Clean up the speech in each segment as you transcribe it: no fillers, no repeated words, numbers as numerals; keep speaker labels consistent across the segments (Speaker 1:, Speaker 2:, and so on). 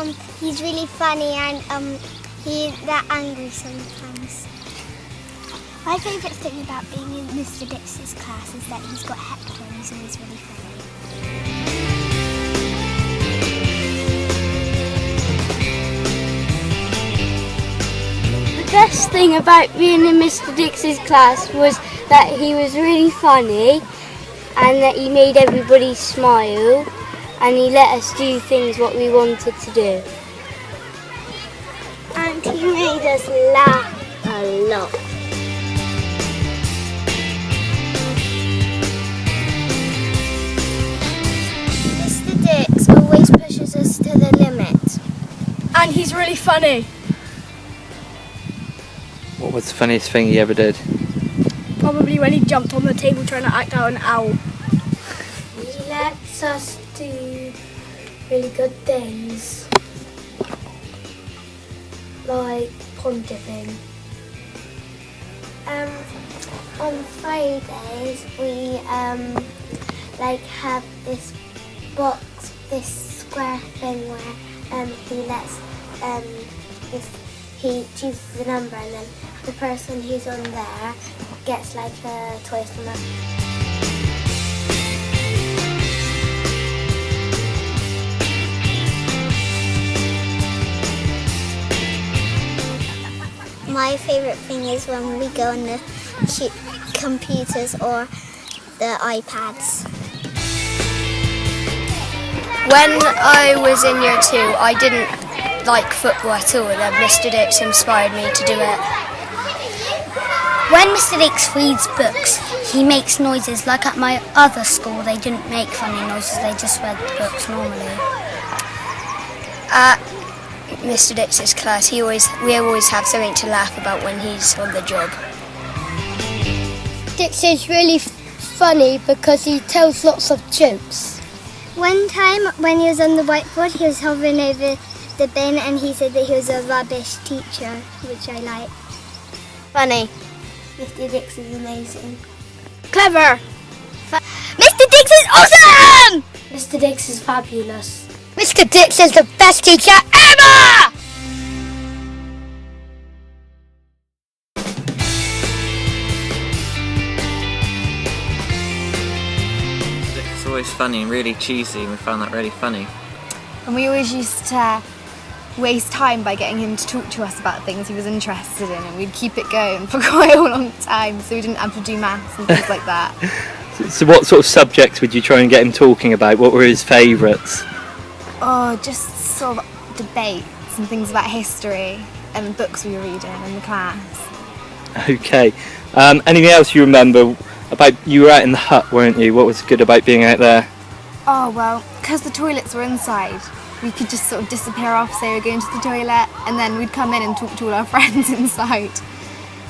Speaker 1: he's really funny and he's that angry sometimes. My favourite thing about being in Mr Dix's class is that he's got Hector and he's always really funny.
Speaker 2: The best thing about being in Mr Dix's class was that he was really funny and that he made everybody smile and he let us do things what we wanted to do.
Speaker 1: And he made us laugh a lot. Mr Dix always pushes us to the limit.
Speaker 3: And he's really funny.
Speaker 4: What was the funniest thing he ever did?
Speaker 3: Probably when he jumped on the table trying to act out an owl.
Speaker 2: He lets us do really good things, like pond dipping.
Speaker 1: On Fridays we have this box, this square thing where he chooses the number and then the person who's on there gets like a toy from that. My favourite thing is when we go on the computers or the iPads.
Speaker 3: When I was in year 2, I didn't like football at all, and then Mr Dix inspired me to do it.
Speaker 2: When Mr Dix reads books, he makes noises. Like at my other school, they didn't make funny noises, they just read the books normally.
Speaker 3: At Mr Dix's class, we always have something to laugh about when he's on the job.
Speaker 2: Dix is really funny because he tells lots of jokes.
Speaker 1: One time when he was on the whiteboard, he was hovering over the bin and he said that he was a rubbish teacher, which I like.
Speaker 3: Funny.
Speaker 1: Mr Dix is amazing.
Speaker 3: Clever.
Speaker 2: Mr Dix is awesome!
Speaker 3: Mr Dix is fabulous.
Speaker 2: Mr Dix is the best teacher ever!
Speaker 4: It's always funny and really cheesy, and we found that really funny.
Speaker 5: And we always used to waste time by getting him to talk to us about things he was interested in, and we'd keep it going for quite a long time so we didn't have to do maths and things like that.
Speaker 4: So what sort of subjects would you try and get him talking about? What were his favourites?
Speaker 5: Oh, just sort of debates and things about history and books we were reading in the class.
Speaker 4: Okay. Anything else you remember about, you were out in the hut, weren't you? What was good about being out there?
Speaker 5: Oh, well, because the toilets were inside, we could just sort of disappear off, say we're going to the toilet, and then we'd come in and talk to all our friends inside.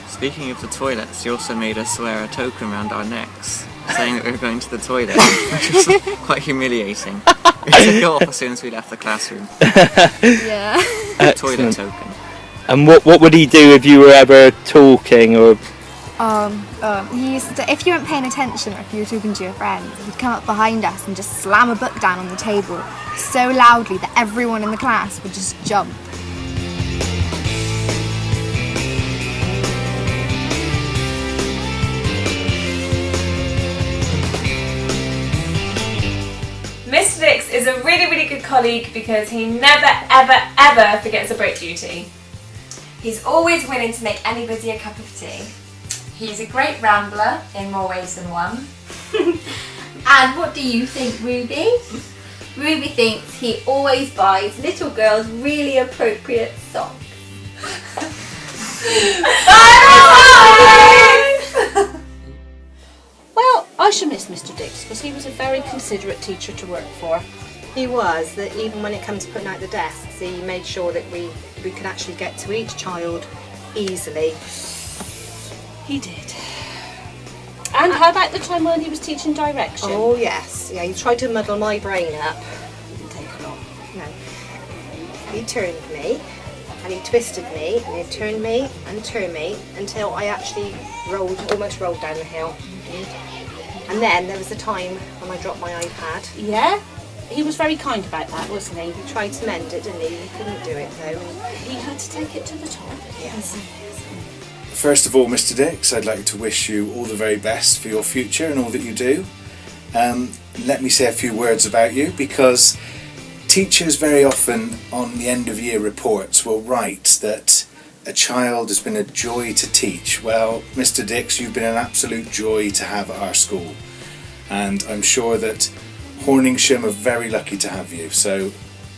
Speaker 6: Speaking of the toilets, you also made us wear a token around our necks, saying that we were going to the toilet, which was quite humiliating. We took it off as soon as we left the classroom.
Speaker 5: Yeah.
Speaker 6: Toilet token.
Speaker 4: And what would he do if you were ever talking or...
Speaker 5: He used to, if you weren't paying attention or if you were talking to your friends, he'd come up behind us and just slam a book down on the table so loudly that everyone in the class would just jump.
Speaker 7: Mr Dix is a really, really good colleague because he never, ever, ever forgets a break duty.
Speaker 8: He's always willing to make anybody a cup of tea.
Speaker 7: He's a great rambler in more ways than one.
Speaker 8: And what do you think, Ruby? Ruby thinks he always buys little girls really appropriate socks.
Speaker 9: Well, I should miss Mr Dix because he was a very considerate teacher to work for.
Speaker 10: He was, that even when it comes to putting out the desks, he made sure that we could actually get to each child easily.
Speaker 9: He did. And how about the time when he was teaching direction?
Speaker 10: Oh yes, yeah, he tried to muddle my brain up.
Speaker 9: Didn't take a lot.
Speaker 10: No. He turned me, and he twisted me, and he turned me until I actually almost rolled down the hill. And then there was a time when I dropped my iPad.
Speaker 9: Yeah? he was very kind about that, wasn't he?
Speaker 10: He tried to mend it, didn't he? He couldn't do it though.
Speaker 9: He had to take it to the top.
Speaker 10: Yes.
Speaker 11: First of all, Mr Dix, I'd like to wish you all the very best for your future and all that you do. Let me say a few words about you, because teachers very often on the end of year reports will write that a child has been a joy to teach. Well, Mr Dix, you've been an absolute joy to have at our school, and I'm sure that Horningsham are very lucky to have you. So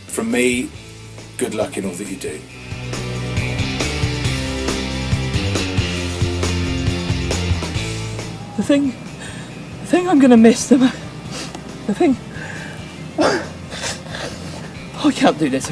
Speaker 11: from me, good luck in all that you do.
Speaker 4: The thing I'm gonna miss the thing. Oh, I can't do this.